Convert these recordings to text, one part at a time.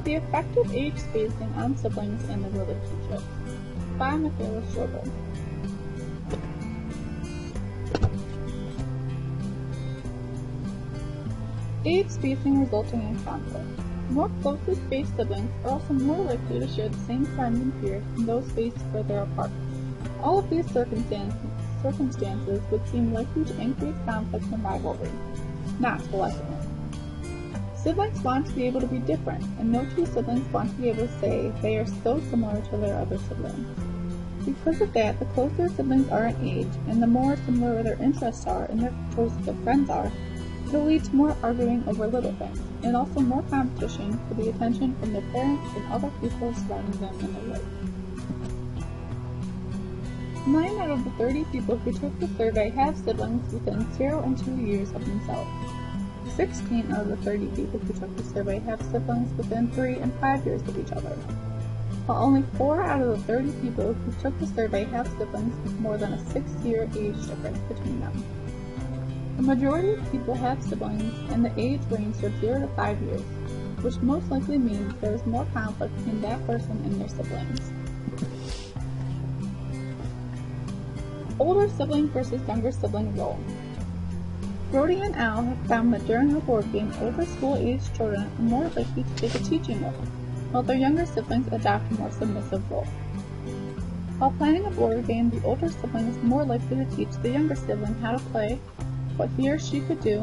The effect of age spacing on siblings and their relationships, by Michaela Strobel. Age spacing resulting in conflict. More closely spaced siblings are also more likely to share the same friends and peers than those spaced further apart. All of these circumstances would seem likely to increase conflict and rivalry, not to lessen it. Siblings want to be able to be different, and no two siblings want to be able to say they are so similar to their other siblings. Because of that, the closer siblings are in age, and the more similar their interests are and their choices of friends are, it will lead to more arguing over little things, and also more competition for the attention from their parents and other people surrounding them in their life. 9 out of the 30 people who took the survey have siblings within 0 and 2 years of themselves. 16 out of the 30 people who took the survey have siblings within 3 and 5 years of each other, while only 4 out of the 30 people who took the survey have siblings with more than a 6-year age difference between them. The majority of people have siblings in the age range of 0 to 5 years, which most likely means there is more conflict between that person and their siblings. Older sibling versus younger sibling role. Brody and Al have found that during a board game, older school-aged children are more likely to take a teaching role, while their younger siblings adopt a more submissive role. While planning a board game, the older sibling is more likely to teach the younger sibling how to play, what he or she could do,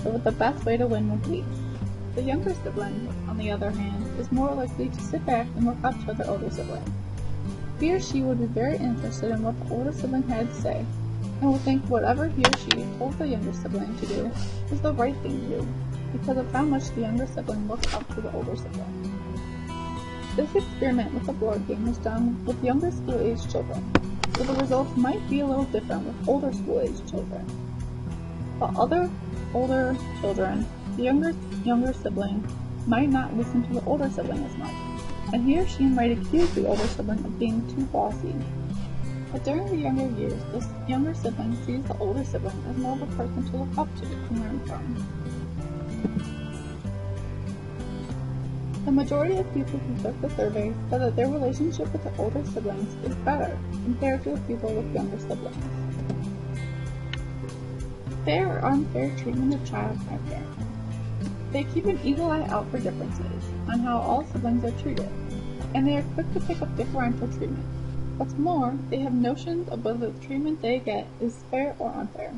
or what the best way to win would be. The younger sibling, on the other hand, is more likely to sit back and look up to their older sibling. He or she would be very interested in what the older sibling had to say, and will think whatever he or she told the younger sibling to do was the right thing to do, because of how much the younger sibling looks up to the older sibling. This experiment with the board game was done with younger school-aged children, so the results might be a little different with older school-aged children. While other older children, the younger sibling might not listen to the older sibling as much, and he or she might accuse the older sibling of being too bossy. But during the younger years, this younger sibling sees the older sibling as more of a person to look up to and learn from. The majority of people who took the survey said that their relationship with the older siblings is better compared to the people with younger siblings. Fair or unfair treatment of child by parents. They keep an eagle eye out for differences on how all siblings are treated, and they are quick to pick up differential treatment. What's more, they have notions of whether the treatment they get is fair or unfair.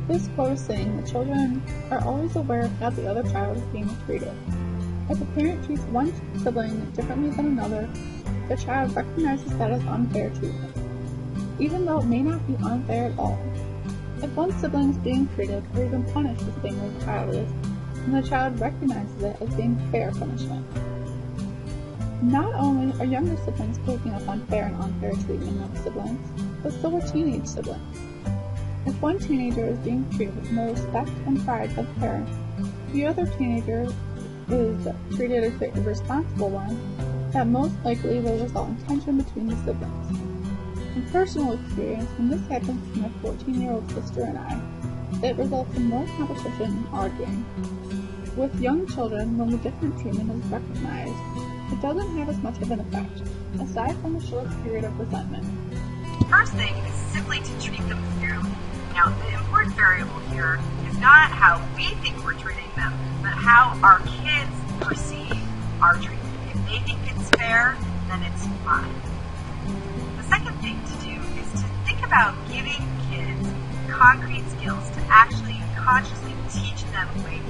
This quote is saying that children are always aware of how the other child is being treated. If a parent treats one sibling differently than another, the child recognizes that as unfair treatment, even though it may not be unfair at all. If one sibling is being treated or even punished the same way the child is, then the child recognizes it as being fair punishment. Not only are younger siblings picking up on fair and unfair treatment of siblings, but so are teenage siblings. If one teenager is being treated with more respect and pride by the parents, the other teenager is treated as the irresponsible one, that most likely will result in tension between the siblings. In personal experience, when this happens to my 14-year-old sister and I, it results in more competition and arguing. With young children, when the different treatment is recognized, it doesn't have as much of an effect, aside from a short period of resentment. First thing is simply to treat them fairly. Now, the important variable here is not how we think we're treating them, but how our kids perceive our treatment. If they think it's fair, then it's fine. The second thing to do is to think about giving kids concrete skills to actually consciously teach them ways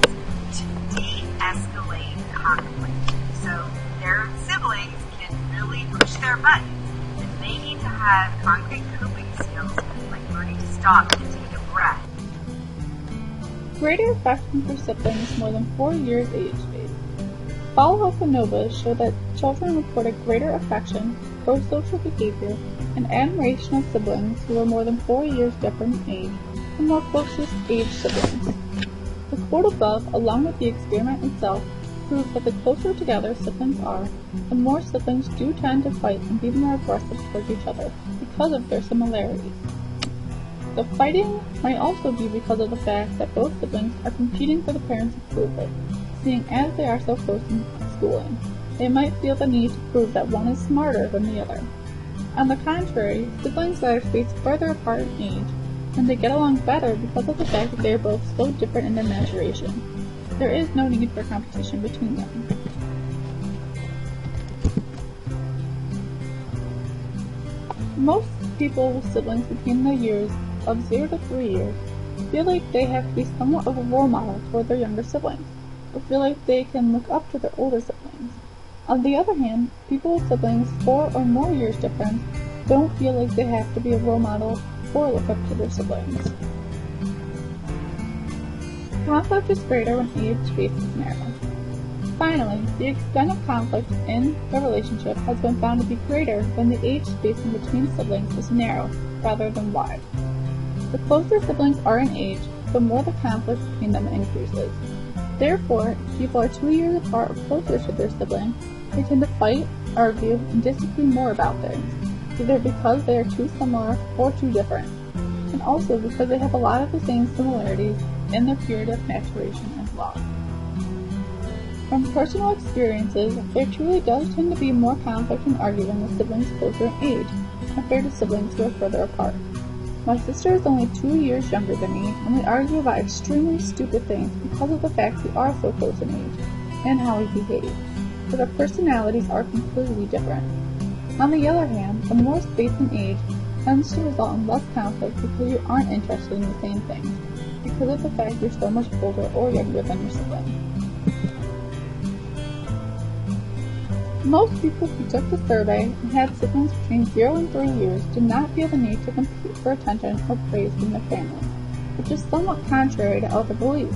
to de-escalate conflict. So their siblings can really push their buttons, and they need to have concrete coping skills like learning to stop and take a breath. Greater affection for siblings more than 4 years age-based. Follow-up ANOVA show that children reported greater affection, pro-social behavior, and admiration of siblings who were more than 4 years different in age than more closest age siblings. The quote above, along with the experiment itself, proves that the closer together siblings are, the more siblings do tend to fight and be more aggressive towards each other because of their similarities. The fighting might also be because of the fact that both siblings are competing for the parents' approval, seeing as they are so close in schooling. They might feel the need to prove that one is smarter than the other. On the contrary, siblings that are spaced further apart in age tend to get along better because of the fact that they are both so different in their maturation. There is no need for competition between them. Most people with siblings between the years of 0 to 3 years feel like they have to be somewhat of a role model toward their younger siblings, or feel like they can look up to their older siblings. On the other hand, people with siblings 4 or more years difference don't feel like they have to be a role model or look up to their siblings. Conflict is greater when age space is narrow. Finally, the extent of conflict in the relationship has been found to be greater when the age spacing between siblings is narrow rather than wide. The closer siblings are in age, the more the conflict between them increases. Therefore, if people are 2 years apart or closer to their sibling, they tend to fight, argue, and disagree more about things, either because they are too similar or too different, and also because they have a lot of the same similarities in their period of maturation as well. From personal experiences, there truly does tend to be more conflict and arguing with siblings closer in age compared to siblings who are further apart. My sister is only 2 years younger than me, and we argue about extremely stupid things because of the fact we are so close in age, and how we behave, but our personalities are completely different. On the other hand, the more space in age tends to result in less conflict because you aren't interested in the same things, because of the fact you're so much older or younger than your sibling. Most people who took the survey and had siblings between 0 and 3 years did not feel the need to compete for attention or praise from their family, which is somewhat contrary to other beliefs.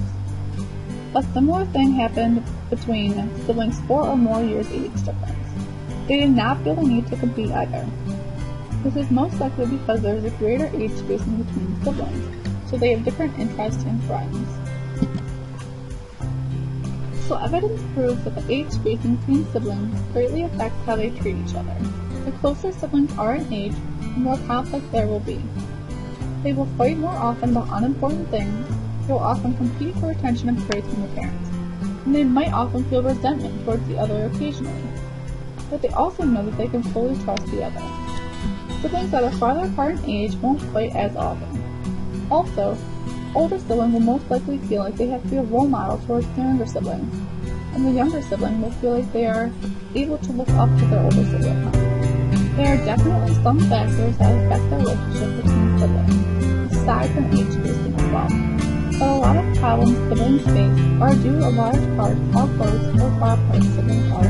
A similar thing happened between siblings 4 or more years age difference. They did not feel the need to compete either. This is most likely because there is a greater age spacing between siblings, so they have different interests and friends. So evidence proves that the age spacing between siblings greatly affects how they treat each other. The closer siblings are in age, the more conflict there will be. They will fight more often about unimportant things, they will often compete for attention and praise from their parents, and they might often feel resentment towards the other occasionally. But they also know that they can fully trust the other. Siblings that are farther apart in age won't fight as often. Also, older siblings will most likely feel like they have to be a role model towards their younger siblings, and the younger sibling will feel like they are able to look up to their older sibling. There are definitely some factors that affect the relationship between siblings, aside from age spacing as well. But a lot of problems siblings face are due a large part to how close or far apart siblings are